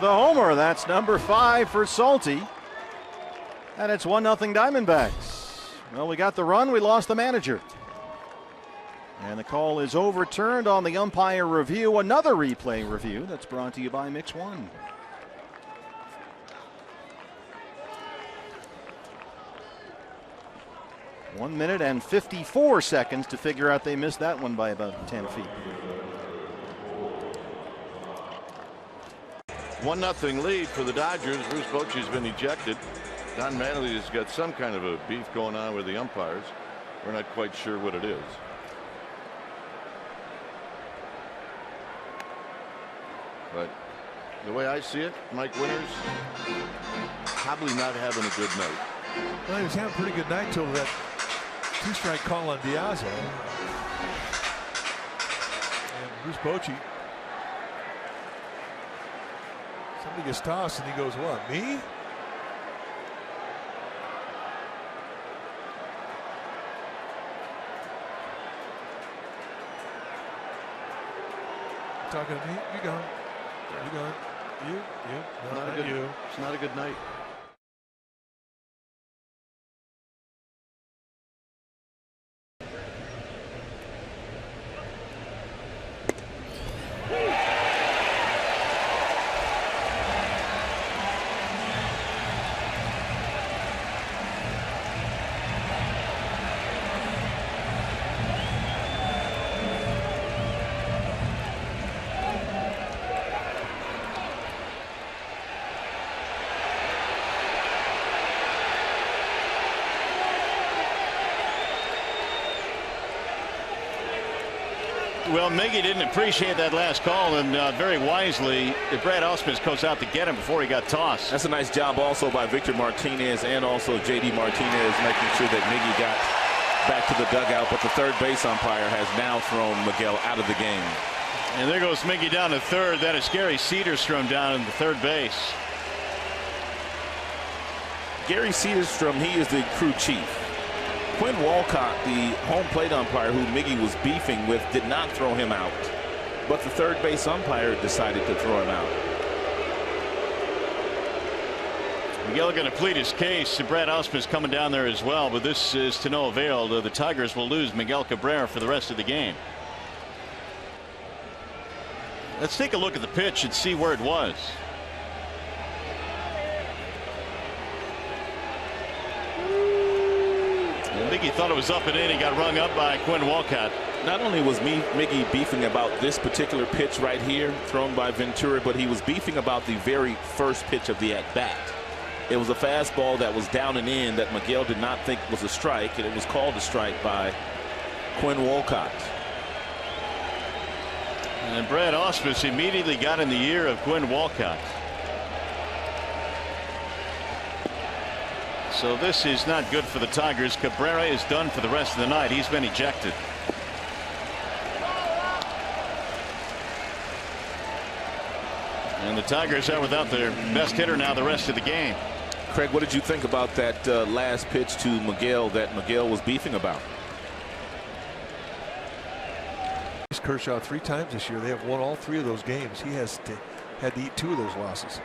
the homer. That's number 5 for Salty. And it's 1-0 Diamondbacks. Well, we got the run, we lost the manager. And the call is overturned on the umpire review. Another replay review that's brought to you by Mix One. One minute and 54 seconds to figure out they missed that one by about 10 feet. 1-0 lead for the Dodgers. Bruce Bochy's been ejected. Don Mattingly's got some kind of a beef going on with the umpires. We're not quite sure what it is. But the way I see it, Mike Winters probably not having a good night. Well, he was having a pretty good night till that 2-strike call on Diaz. And Bruce Bochy. Somebody gets tossed and he goes, what, me? Talking to me? You gone. You gone. You? No, not you. It's not a good night. Well, Miggy didn't appreciate that last call, and very wisely, Brad Ausmus goes out to get him before he got tossed. That's a nice job also by Victor Martinez and also J.D. Martinez, making sure that Miggy got back to the dugout. But the third base umpire has now thrown Miguel out of the game. And there goes Miggy down to third. That is Gary Cedarstrom down in the third base. Gary Cedarstrom, he is the crew chief. Quinn Walcott, the home plate umpire who Miggy was beefing with, did not throw him out. But the third base umpire decided to throw him out. Miguel going to plead his case. Brad Ausmus coming down there as well, but this is to no avail. The Tigers will lose Miguel Cabrera for the rest of the game. Let's take a look at the pitch and see where it was. Miggy thought it was up and in. He got rung up by Quinn Walcott. Not only was Miggy beefing about this particular pitch right here thrown by Ventura, but he was beefing about the very first pitch of the at-bat. It was a fastball that was down and in that Miguel did not think was a strike, and it was called a strike by Quinn Walcott. And Brad Ausmus immediately got in the ear of Quinn Walcott. So this is not good for the Tigers. Cabrera is done for the rest of the night. He's been ejected. And the Tigers are without their best hitter now the rest of the game. Craig, what did you think about that last pitch to Miguel that Miguel was beefing about? Kershaw 3 times this year. They have won all 3 of those games. He had to eat 2 of those losses.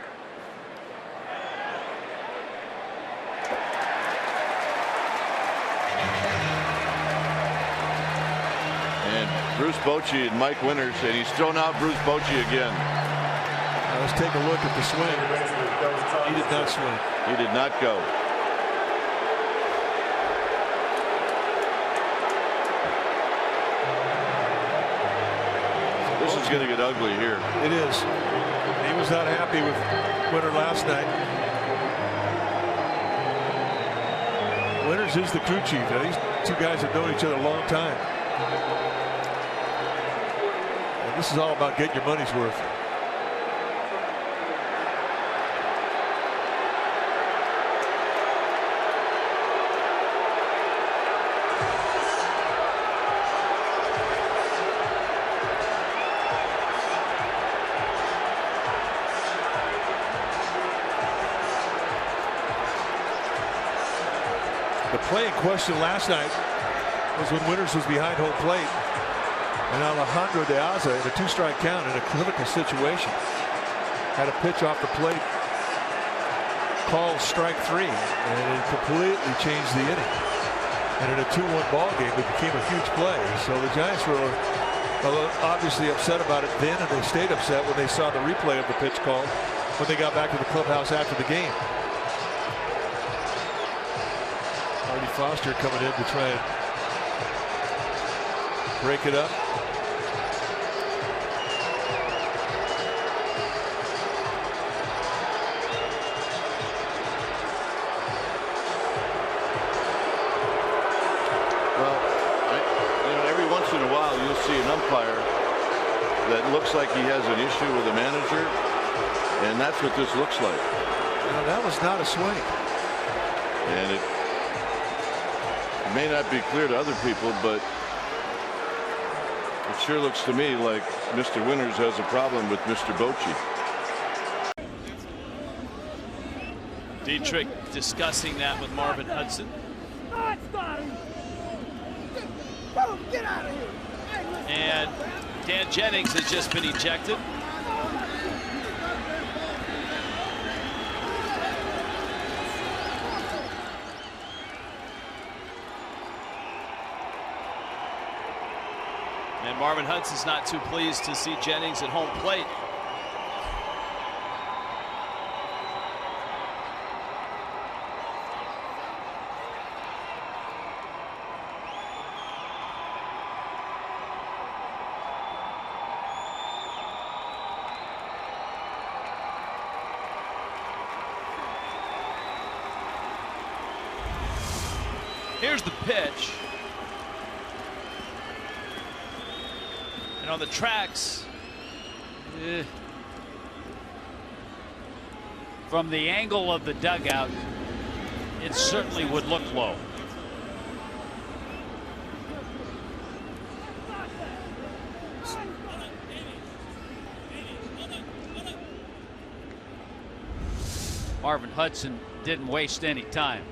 Bruce Bochy and Mike Winters, and he's thrown out Bruce Bochy again. Now let's take a look at the swing. He did not swing. He did not go. This is going to get ugly here. It is. He was not happy with Winter last night. Winters is the crew chief. Now, these 2 guys have known each other a long time. This is all about getting your money's worth. The play in question last night was when Winters was behind home plate. And Alejandro De Aza in a 2-strike count in a critical situation had a pitch off the plate called strike 3, and it completely changed the inning. And in a 2-1 ball game, it became a huge play. So the Giants were obviously upset about it then, and they stayed upset when they saw the replay of the pitch call when they got back to the clubhouse after the game. Artie Foster coming in to try and break it up. Once in a while you'll see an umpire that looks like he has an issue with a manager, and that's what this looks like. Well, that was not a swing. And it may not be clear to other people, but it sure looks to me like Mr. Winters has a problem with Mr. Bochy. Dietrich discussing that with Marvin Hudson. Get out of here. And Dan Jennings has just been ejected. And Marvin Hudson's not too pleased to see Jennings at home plate. Here's the pitch. And on the tracks, from the angle of the dugout, it certainly would look low. Marvin Hudson didn't waste any time.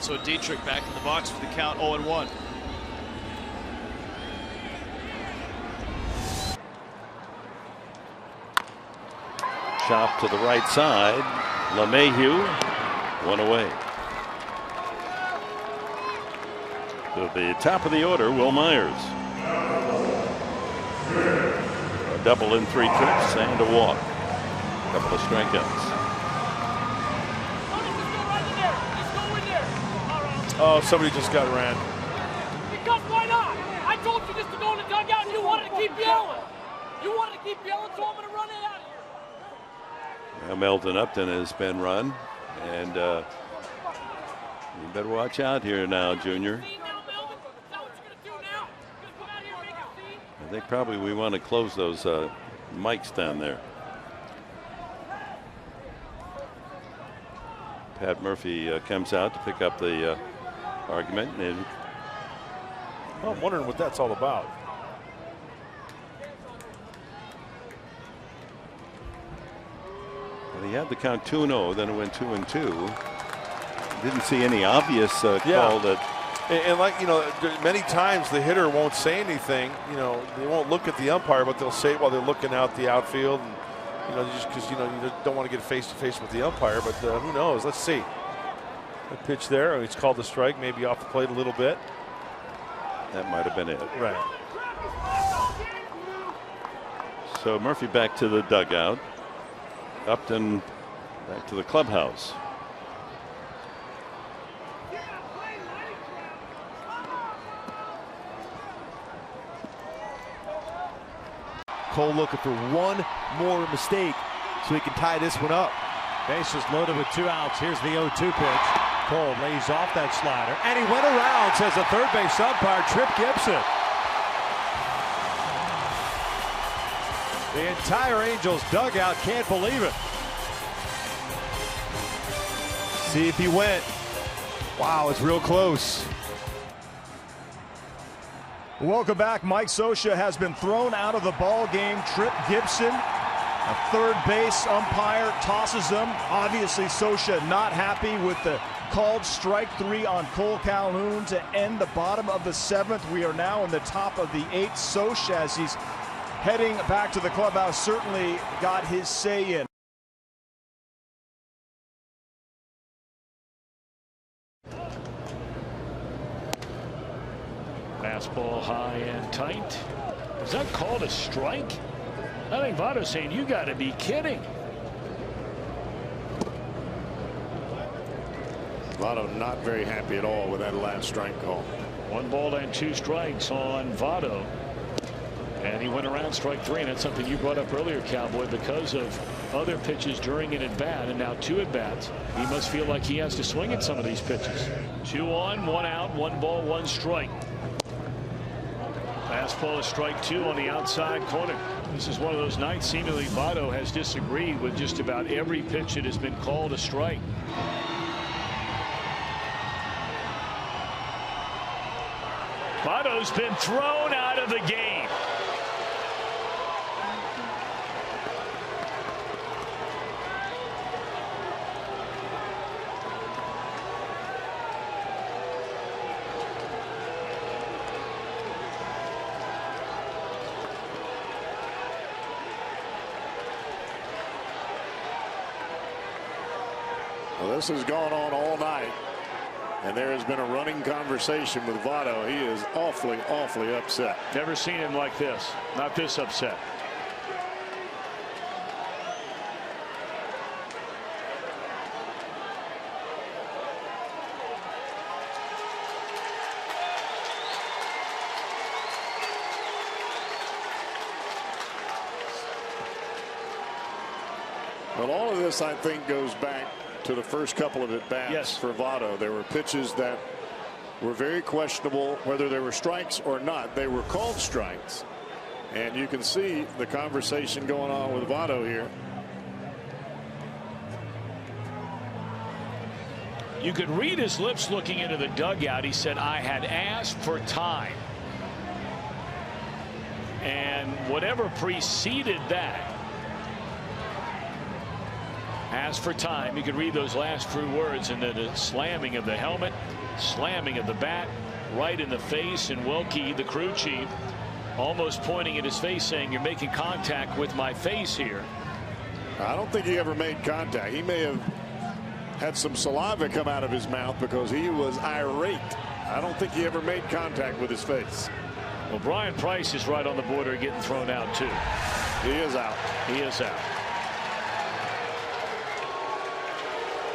So Dietrich back in the box for the count, 0-1. Chop to the right side. LeMahieu, one away. To the top of the order, Will Myers. A double in 3 trips and a walk. A couple of strikeouts. Oh, somebody just got ran. Because why not? I told you just to go in the dugout and you wanted to keep yelling. You wanted to keep yelling, so I'm going to run it out of here. Now Melton Upton has been run, and you better watch out here now, Junior. I think probably we want to close those mics down there. Pat Murphy comes out to pick up the argument. And well, I'm wondering what that's all about. Well, he had the count 2-0, then it went 2-2. Didn't see any obvious call that. And like, you know, many times the hitter won't say anything. You know, they won't look at the umpire, but they'll say it while they're looking out the outfield. And, you know, just because, you know, you don't want to get face to face with the umpire, but who knows? Let's see. A pitch there. It's called a strike, maybe off the plate a little bit. That might have been it. Right. So Murphy back to the dugout. Upton back to the clubhouse. Cole looking for one more mistake so he can tie this one up. Bases loaded with 2 outs. Here's the 0-2 pitch. Cole lays off that slider, and he went around, says the third base umpire, Trip Gibson. The entire Angels dugout can't believe it. See if he went. Wow, it's real close. Welcome back. Mike Scioscia has been thrown out of the ball game. Trip Gibson A third base umpire tosses them. Obviously, Scioscia not happy with the called strike 3 on Cole Calhoun to end the bottom of the 7th. We are now in the top of the 8th. Scioscia, as he's heading back to the clubhouse, certainly got his say in. Fastball high and tight. Is that called a strike? I think Votto's saying, you got to be kidding. Votto not very happy at all with that last strike call. 1 ball and 2 strikes on Votto. And he went around strike 3, and that's something you brought up earlier, Cowboy, because of other pitches during an at-bat, and now 2 at-bats. He must feel like he has to swing at some of these pitches. 2 on, 1 out, 1 ball, 1 strike. Fastball is strike 2 on the outside corner. This is one of those nights seemingly Votto has disagreed with just about every pitch that has been called a strike. Votto's been thrown out of the game. Well, this has gone on all night, and there has been a running conversation with Votto. He is awfully, awfully upset. Never seen him like this. Not this upset. Well, all of this, I think, goes back to the first couple of at-bats for Votto. There were pitches that were very questionable whether they were strikes or not. They were called strikes. And you can see the conversation going on with Votto here. You could read his lips looking into the dugout. He said, I had asked for time. And whatever preceded that, asked for time. You could read those last few words, and then the slamming of the helmet, slamming of the bat right in the face, and Wilkie, the crew chief, almost pointing at his face saying, you're making contact with my face here. I don't think he ever made contact. He may have had some saliva come out of his mouth because he was irate. I don't think he ever made contact with his face. Well, Brian Price is right on the border of getting thrown out too. He is out. He is out.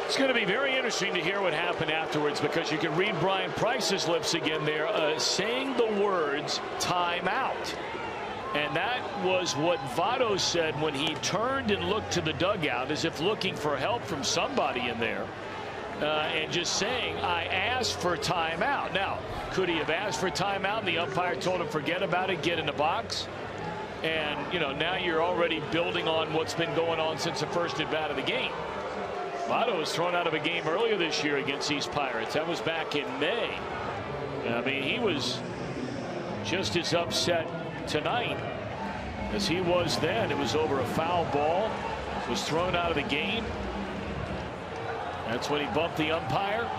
It's going to be very interesting to hear what happened afterwards, because you can read Brian Price's lips again there saying the words timeout. And that was what Votto said when he turned and looked to the dugout, as if looking for help from somebody in there, and just saying, I asked for timeout. Now, could he have asked for timeout and the umpire told him forget about it, get in the box? And, you know, now you're already building on what's been going on since the first at bat of the game. Votto was thrown out of a game earlier this year against these Pirates. That was back in May. I mean, he was just as upset tonight as he was then. It was over a foul ball. Was thrown out of the game. That's when he bumped the umpire.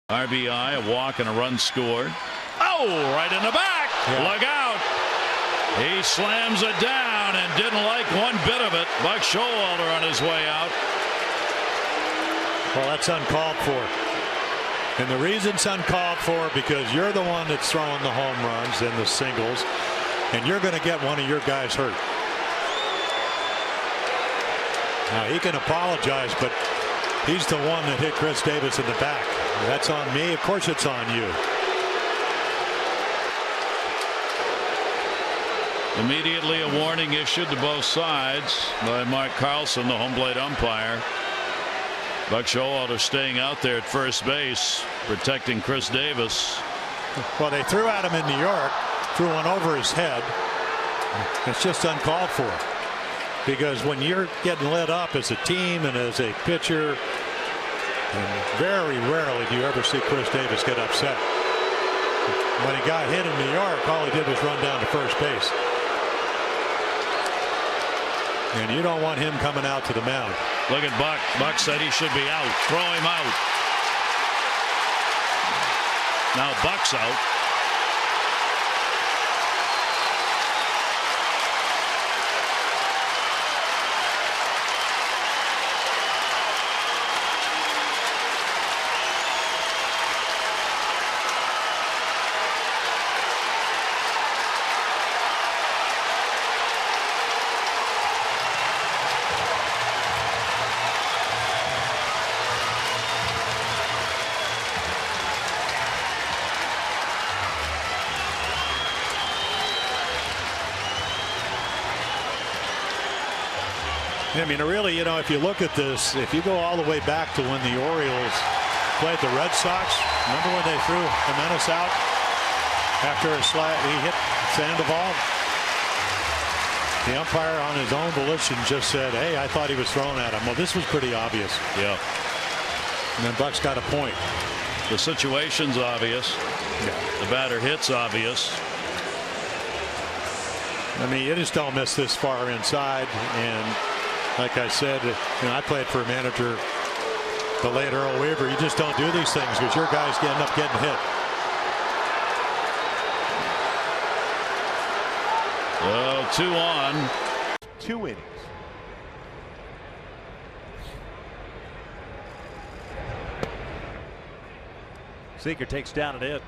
RBI, a walk, and a run scored. Oh, right in the back. Yeah. Look out. He slams it down and didn't like one bit of it. Buck Showalter on his way out. Well, that's uncalled for. And the reason it's uncalled for, because you're the one that's throwing the home runs and the singles, and you're going to get one of your guys hurt. Now, he can apologize, but he's the one that hit Chris Davis in the back. That's on me. Of course it's on you. Immediately a warning issued to both sides by Mark Carlson, the home plate umpire. Buck Showalter staying out there at first base, protecting Chris Davis. Well, they threw at him in New York, threw one over his head. It's just uncalled for. Because when you're getting lit up as a team and as a pitcher, and very rarely do you ever see Chris Davis get upset. When he got hit in New York, all he did was run down to first base. And you don't want him coming out to the mound. Look at Buck. Buck said he should be out. Throw him out. Now Buck's out. I mean, really, you know, if you look at this, if you go all the way back to when the Orioles played the Red Sox, remember when they threw Jimenez out after he hit Sandoval? The umpire on his own volition just said, hey, I thought he was thrown at him. Well, this was pretty obvious. Yeah. And then Buck's got a point. The situation's obvious. Yeah. The batter hit's obvious. I mean, you just don't miss this far inside. And like I said, you know, I played for a manager, the late Earl Weaver. You just don't do these things because your guys end up getting hit. Well, 2 on. 2 innings. Seager takes down and in.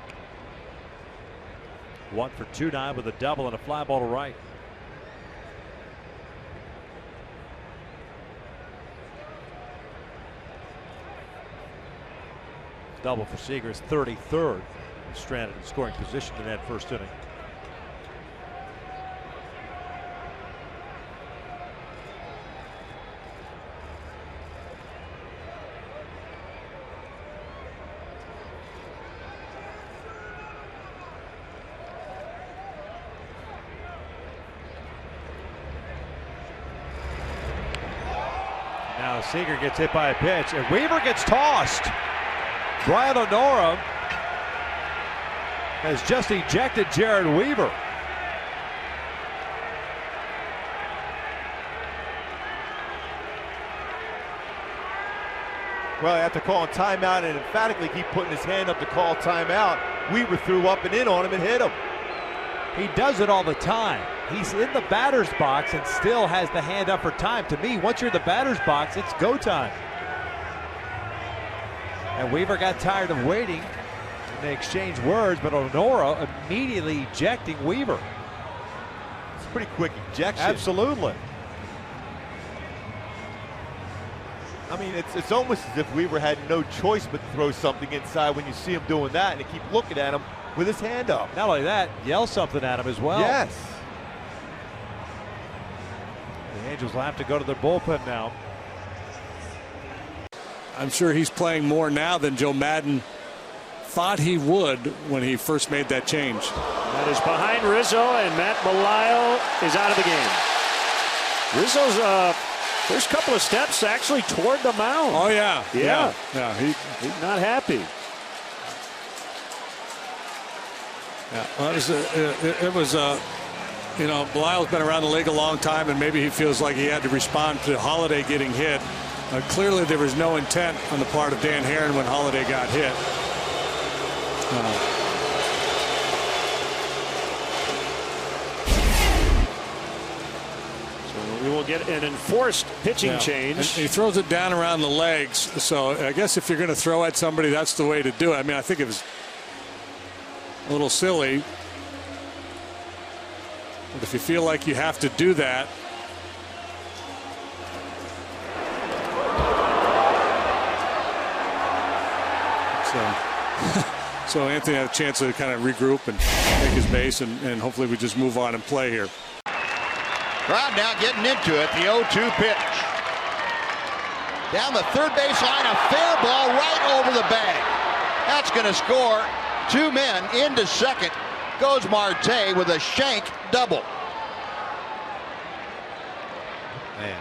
1 for 2 now with a double and a fly ball to right. Double for Seager, his 33rd. Stranded in scoring position in that first inning. Now Seager gets hit by a pitch, and Weaver gets tossed. Brian Honora has just ejected Jared Weaver. Well, after calling timeout and emphatically keep putting his hand up to call timeout, Weaver threw up and in on him and hit him. He does it all the time. He's in the batter's box and still has the hand up for time. To me, once you're in the batter's box, it's go time. And Weaver got tired of waiting. They exchanged words, but Honora immediately ejecting Weaver. It's a pretty quick ejection. Absolutely. I mean, it's almost as if Weaver had no choice but to throw something inside when you see him doing that, and they keep looking at him with his hand up. Not only that, yell something at him as well. Yes. The Angels will have to go to their bullpen now. I'm sure he's playing more now than Joe Madden thought he would when he first made that change. That is behind Rizzo, and Matt Belisle is out of the game. Rizzo's first couple of steps actually toward the mound. Oh, yeah. Yeah. He's not happy. Yeah, well, it was you know, Belisle's been around the league a long time, and maybe he feels like he had to respond to Holiday getting hit. Clearly, there was no intent on the part of Dan Herron when Holiday got hit. So we will get an enforced pitching change. And he throws it down around the legs. So I guess if you're going to throw at somebody, that's the way to do it. I mean, I think it was a little silly. But if you feel like you have to do that, so Anthony had a chance to kind of regroup and make his base, and hopefully we just move on and play here. Crowd now getting into it. The 0-2 pitch. Down the third base line, a fair ball right over the bag. That's going to score. 2 men into second. Goes Marte with a shank double. Man,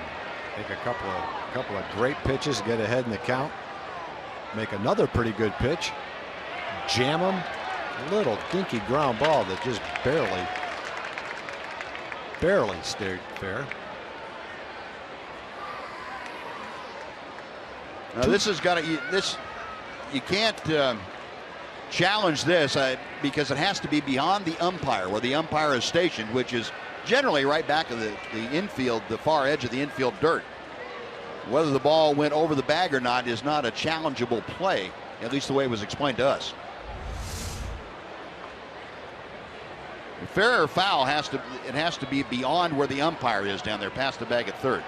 take a couple of great pitches, get ahead in the count. Make another pretty good pitch. Jam him, Little dinky ground ball that just barely stayed fair. Now this has got to, you can't challenge this because it has to be beyond the umpire, where the umpire is stationed, which is generally right back of the infield, the far edge of the infield dirt. Whether the ball went over the bag or not is not a challengeable play, at least the way it was explained to us. Fair or foul has to be beyond where the umpire is down there, past the bag at third.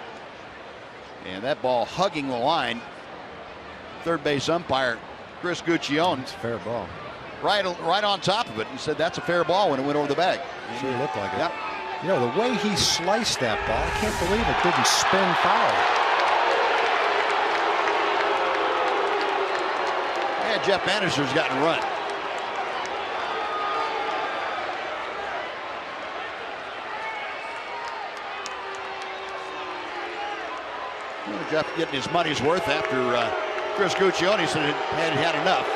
And that ball hugging the line, third base umpire Chris Guccione. It's a fair ball. Right on top of it. He said that's a fair ball when it went over the bag. Sure looked like it. Yep. You know, the way he sliced that ball, I can't believe it didn't spin foul. And Jeff Bannister's gotten run. Well, Jeff getting his money's worth after Chris Guccione said had enough.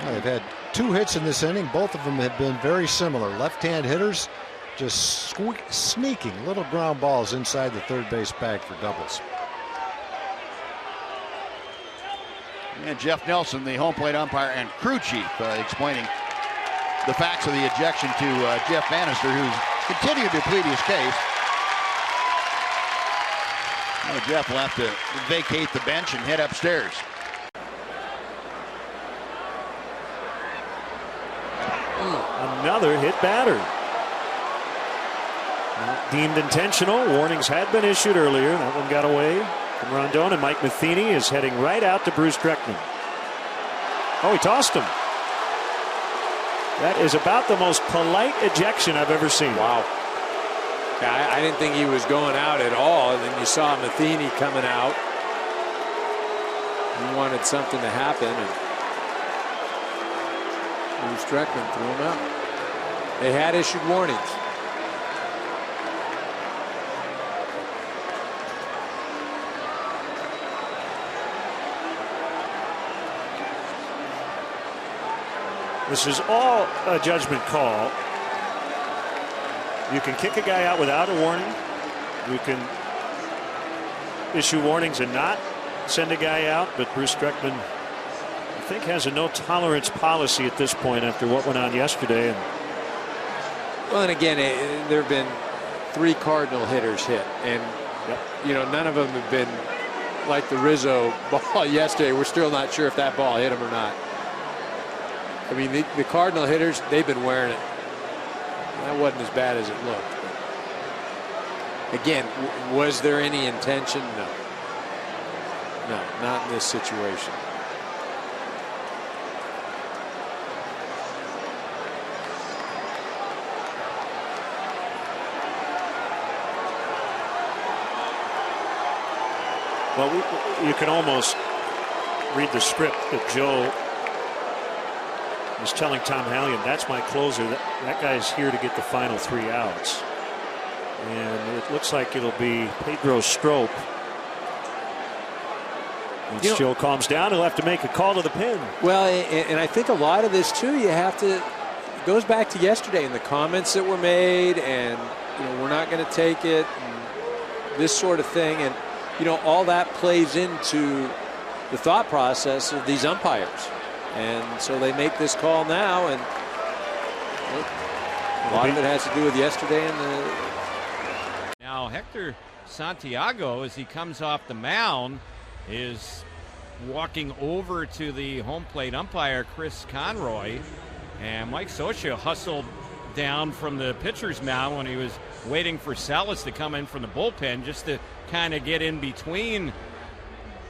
Well, they've had 2 hits in this inning. Both of them have been very similar. Left-hand hitters just sneaking little ground balls inside the third base bag for doubles. And Jeff Nelson, the home plate umpire and crew chief, explaining the facts of the ejection to Jeff Bannister, who's continued to plead his case. Well, Jeff will have to vacate the bench and head upstairs. Another hit batter. Not deemed intentional. Warnings had been issued earlier. That one got away from Rondon, and Mike Matheny is heading right out to Bruce Dreckman. Oh, he tossed him. That is about the most polite ejection I've ever seen. Wow. Yeah, I didn't think he was going out at all. And then you saw Matheny coming out. He wanted something to happen, and Bruce Dreckman threw him out. They had issued warnings. This is all a judgment call. You can kick a guy out without a warning. You can issue warnings and not send a guy out. But Bruce Dreckman, I think, has a no tolerance policy at this point after what went on yesterday. Well, and again, there have been 3 Cardinal hitters hit, and you know, none of them have been like the Rizzo ball yesterday. We're still not sure if that ball hit him or not. I mean, the Cardinal hitters, they've been wearing it. That wasn't as bad as it looked. Again, was there any intention? No. No, not in this situation. Well, you can almost read the script that Joe was telling Tom Hallion, that's my closer. That guy's here to get the final 3 outs. And it looks like it'll be Pedro Strop. Once Joe calms down, he'll have to make a call to the pin. Well, and I think a lot of this, too, you have to, it goes back to yesterday and the comments that were made, and, you know, we're not going to take it, and this sort of thing. And, you know, all that plays into the thought process of these umpires. And so they make this call now, and a lot of it has to do with yesterday. And now Hector Santiago, as he comes off the mound, is walking over to the home plate umpire, Chris Conroy, and Mike Scioscia hustled down from the pitcher's mound when he was waiting for Salas to come in from the bullpen, just to kind of get in between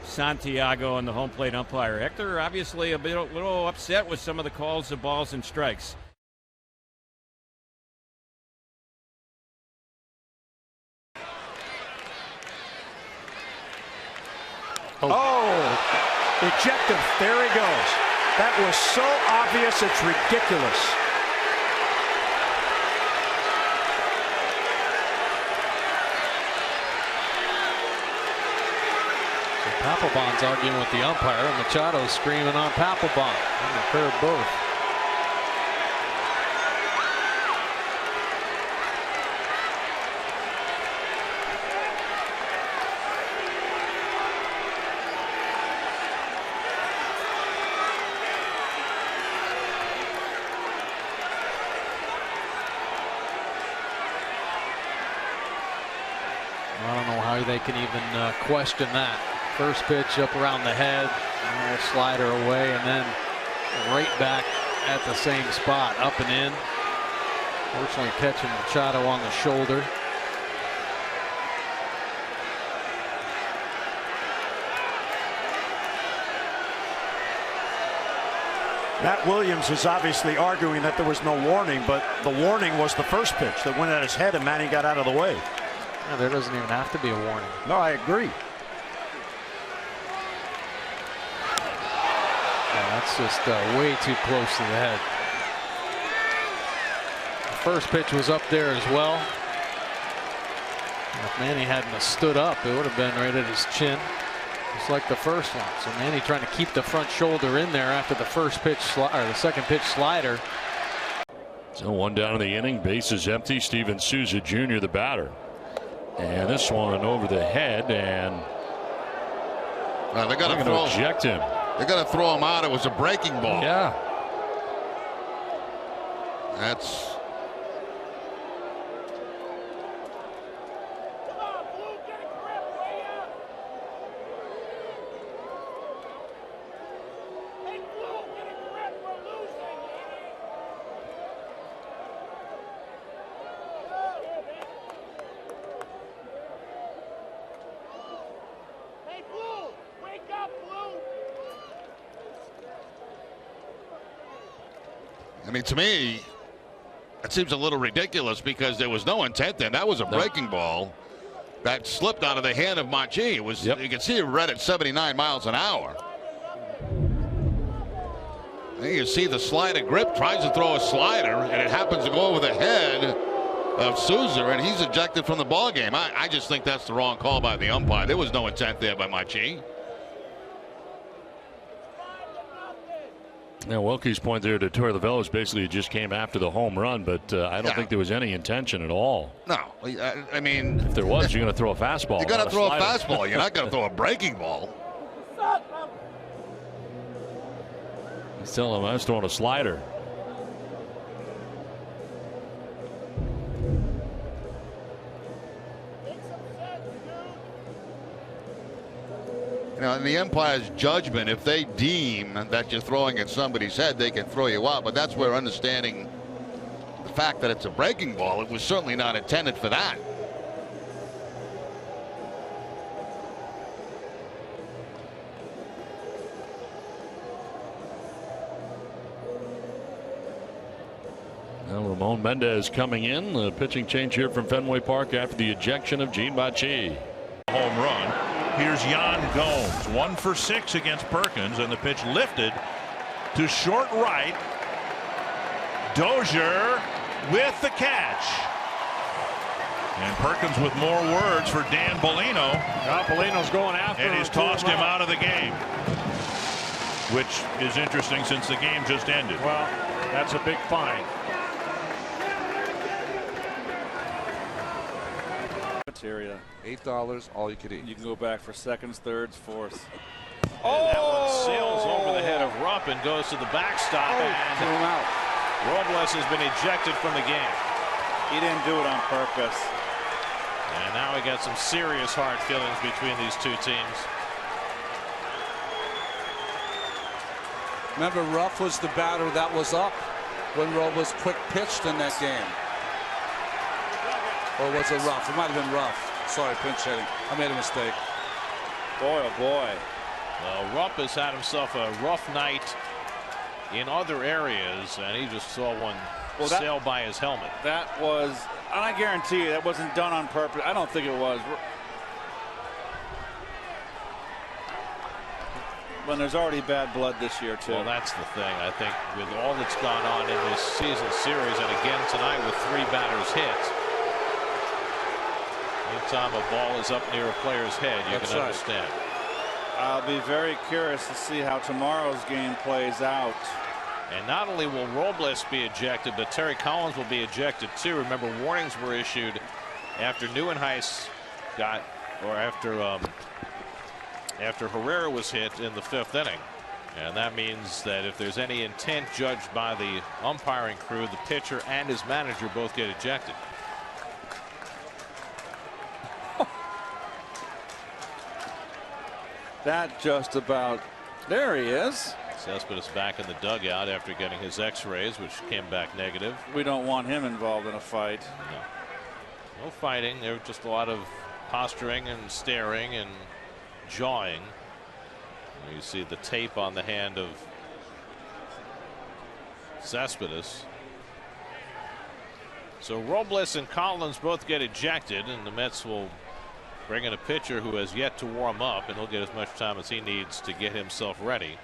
Santiago and the home plate umpire. Hector obviously a little upset with some of the calls of balls and strikes. Oh, ejective. There he goes. That was so obvious, it's ridiculous. Papelbon's arguing with the umpire, and Machado's screaming on Papelbon. And a pair of both. I don't know how they can even question that. First pitch up around the head, a little slider away, and then right back at the same spot, up and in. Fortunately catching Machado on the shoulder. Matt Williams is obviously arguing that there was no warning, but the warning was the first pitch that went at his head and Manny got out of the way. No, there doesn't even have to be a warning. No, I agree. That's just way too close to the head. The first pitch was up there as well. And if Manny hadn't have stood up, it would have been right at his chin, just like the first one. So Manny trying to keep the front shoulder in there after the first pitch or the second pitch slider. So one down in the inning, bases empty. Steven Souza Jr. the batter. And this one over the head, and they're going to eject him. They're going to throw him out. It was a breaking ball. Yeah. That's. I mean, to me, it seems a little ridiculous because there was no intent there. That was a breaking ball that slipped out of the hand of Machi. It was. You can see it read at 79 miles an hour. And you see the slider grip, tries to throw a slider, and it happens to go over the head of Souza, and he's ejected from the ball game. I just think that's the wrong call by the umpire. There was no intent there by Machi. Now, Wilkie's point there to Torrevelos basically just came after the home run, but I don't think there was any intention at all. No, I mean, if there was, you're going to throw a fastball. You're going to throw a fastball. You're not going to throw a breaking ball. He's telling him I was throwing a slider. You know, in the umpire's judgment, if they deem that you're throwing at somebody's head, they can throw you out. But that's where understanding the fact that it's a breaking ball, it was certainly not intended for that. Now Ramon Mendez coming in. The pitching change here from Fenway Park after the ejection of Gene Bocci. Home run. Here's Yan Gomes, 1 for 6 against Perkins, and the pitch lifted to short right. Dozier with the catch. And Perkins with more words for Dan Bellino. Bellino's going after him. And he's tossed him out of the game, which is interesting since the game just ended. Well, that's a big fine. Area. $8, all you could eat. You can go back for seconds, thirds, fourths. Oh! That one sails over the head of Rupp and goes to the backstop. And threw him out. Robles has been ejected from the game. He didn't do it on purpose. And now we got some serious hard feelings between these two teams. Remember, Ruff was the batter that was up when Robles quick pitched in that game. Or was it Ruff? It might have been Ruff. Sorry, pinch hitting. I made a mistake. Boy, oh boy. Well, Rupp has had himself a rough night in other areas, and he just saw one sail by his helmet. That was, and I guarantee you, that wasn't done on purpose. I don't think it was. When there's already bad blood this year, too. Well, that's the thing. I think with all that's gone on in this season series, and again tonight with 3 batters hit, anytime a ball is up near a player's head, you can understand. I'll be very curious to see how tomorrow's game plays out. And not only will Robles be ejected, but Terry Collins will be ejected too. Remember, warnings were issued after Neuenhuis got, or after Herrera was hit in the 5th inning. And that means that if there's any intent judged by the umpiring crew, the pitcher and his manager both get ejected. That just about, there he is. Cespedes back in the dugout after getting his x-rays, which came back negative. We don't want him involved in a fight. No fighting. There was just a lot of posturing and staring and jawing. You see the tape on the hand of Cespedes. So Robles and Collins both get ejected, and the Mets will bring in a pitcher who has yet to warm up, and he'll get as much time as he needs to get himself ready.